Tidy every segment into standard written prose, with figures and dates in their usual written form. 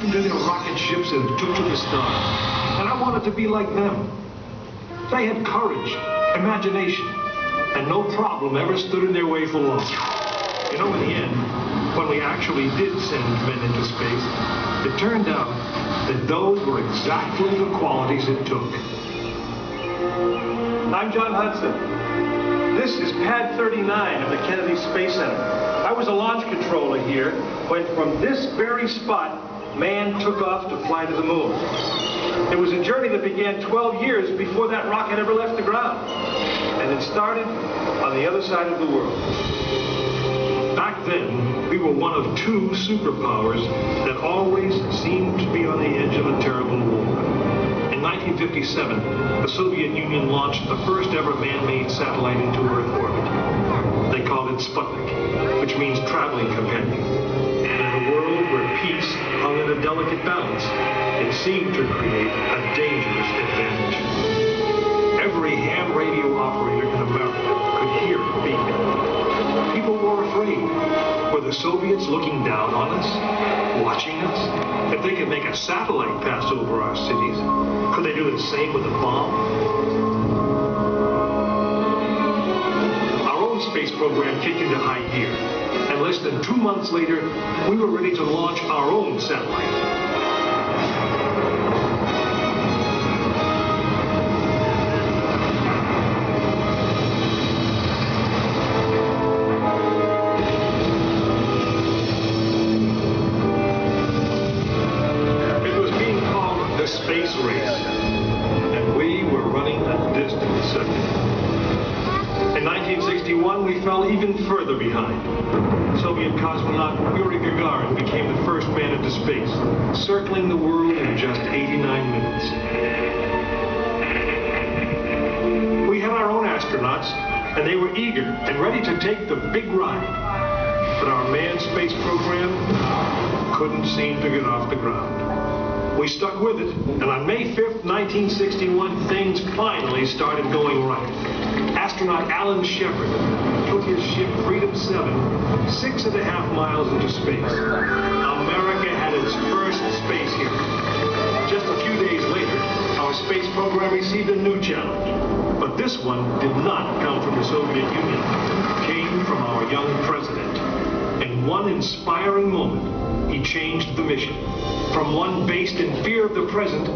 climbed into their rocket ships and took to the stars. And I wanted to be like them. They had courage, imagination, and no problem ever stood in their way for long. You know, in the end, when we actually did send men into space, it turned out that those were exactly the qualities it took. I'm John Hudson. This is Pad 39 of the Kennedy Space Center. I was a launch controller here when from this very spot, man took off to fly to the moon. It was a journey that began 12 years before that rocket ever left the ground. And it started on the other side of the world. Back then, we were one of two superpowers that always seemed to be on the edge of a terrible war. In 1957, the Soviet Union launched the first ever man-made satellite into Earth orbit. They called it Sputnik, which means traveling companion. In a world where peace hung in a delicate balance, it seemed to create a dangerous advantage. Every ham radio operator in America could hear it beeping. People were afraid. Were the Soviets looking down on us, watching us? If they could make a satellite pass over our cities, could they do the same with a bomb? Our own space program kicked into high gear, and less than 2 months later, we were ready to launch our own satellite. Space race, and we were running a distant second. In 1961, we fell even further behind. Soviet cosmonaut Yuri Gagarin became the first man into space, circling the world in just 89 minutes. We had our own astronauts, and they were eager and ready to take the big ride. But our manned space program couldn't seem to get off the ground. We stuck with it, and on May 5th, 1961, things finally started going right. Astronaut Alan Shepard took his ship Freedom 7 6.5 miles into space. America had its first space hero. Just a few days later, our space program received a new challenge. But this one did not come from the Soviet Union. It came from our young president. In one inspiring moment, he changed the mission from one based in fear of the present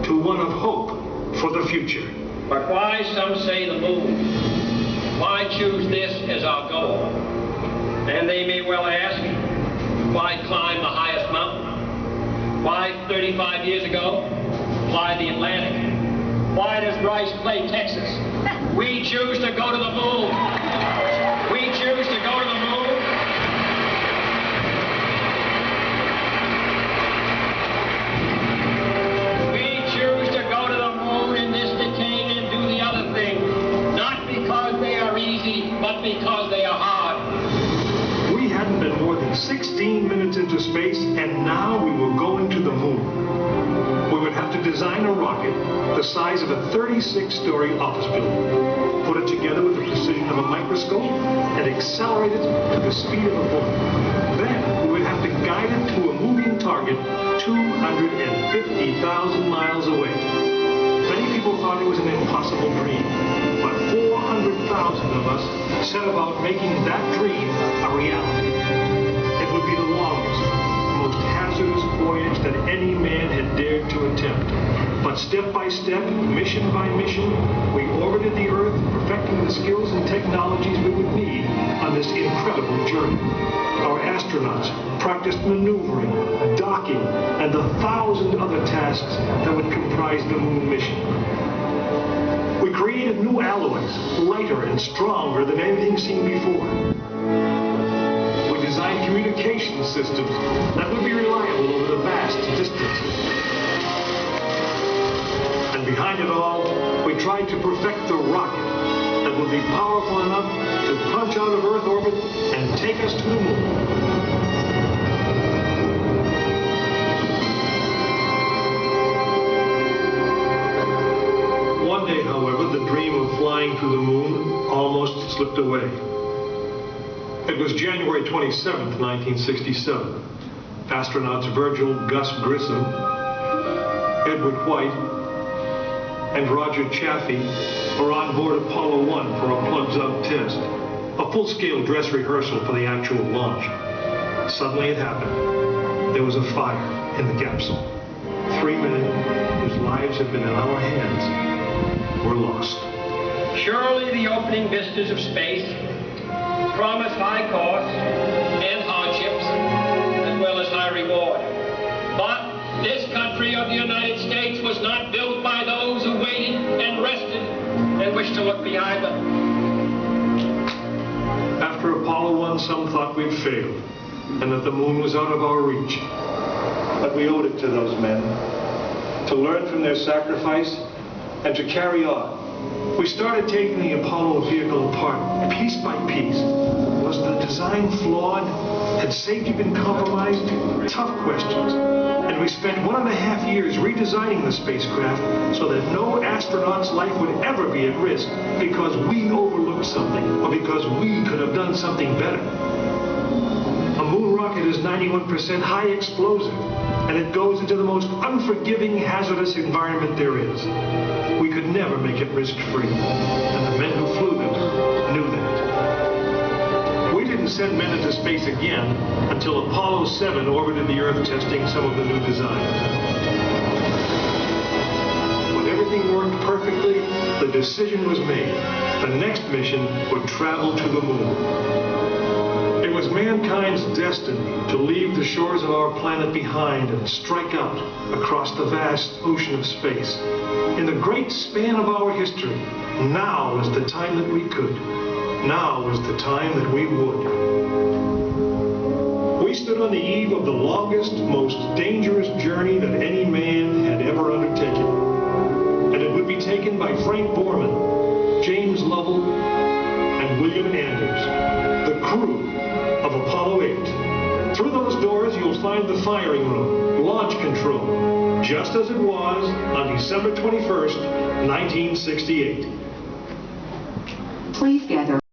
to one of hope for the future. But why, some say, the moon? Why choose this as our goal? And they may well ask, why climb the highest mountain? Why, 35 years ago, fly the Atlantic? Why does Bryce play Texas? We choose to go to the moon. We choose to go to the moon. But because they are hard. We hadn't been more than 16 minutes into space, and now we were going to the moon. We would have to design a rocket the size of a 36-story office building, put it together with the precision of a microscope, and accelerate it to the speed of a bullet. Then we would have to guide it to a moving target 250,000 miles away. Many people thought it was an impossible dream, but 400,000 of us set about making that dream a reality. It would be the longest, most hazardous voyage that any man had dared to attempt. But step by step, mission by mission, we orbited the Earth, perfecting the skills and technologies we would need on this incredible journey. Our astronauts practiced maneuvering, docking, and the 1,000 other tasks that would comprise the moon mission. We created new alloys, lighter and stronger than anything seen before. We designed communication systems that would be reliable over the vast distances. And behind it all, we tried to perfect the rocket that would be powerful enough to punch out of Earth orbit and take us to the moon. One day, however, the dream of flying to the moon almost slipped away. It was January 27th, 1967. Astronauts Virgil Gus Grissom, Edward White, and Roger Chaffee were on board Apollo 1 for a plugs-out test, a full-scale dress rehearsal for the actual launch. Suddenly it happened. There was a fire in the capsule. 3 men whose lives had been in our hands were lost. Surely the opening vistas of space promise high costs and hardships, as well as high reward. But this country of the United States was not built by those who waited and rested and wished to look behind them. After Apollo 1, some thought we'd failed and that the moon was out of our reach. But we owed it to those men to learn from their sacrifice and to carry on. We started taking the Apollo vehicle apart, piece by piece. Was the design flawed? Had safety been compromised? Tough questions. And we spent 1.5 years redesigning the spacecraft so that no astronaut's life would ever be at risk because we overlooked something or because we could have done something better. A moon rocket is 91% high explosive, and it goes into the most unforgiving, hazardous environment there is. We could never make it risk-free, and the men who flew them knew that. We didn't send men into space again until Apollo 7 orbited the Earth testing some of the new designs. When everything worked perfectly, the decision was made. The next mission would travel to the moon. It was mankind's destiny to leave the shores of our planet behind and strike out across the vast ocean of space. In the great span of our history, now was the time that we could. Now was the time that we would. We stood on the eve of the longest, most dangerous journey that any man had ever undertaken. And it would be taken by Frank Borman, James Lovell, and William Anders, the crew of Apollo 8. Through those doors, you'll find the firing room, launch control, just as it was on December 21st, 1968. Please gather.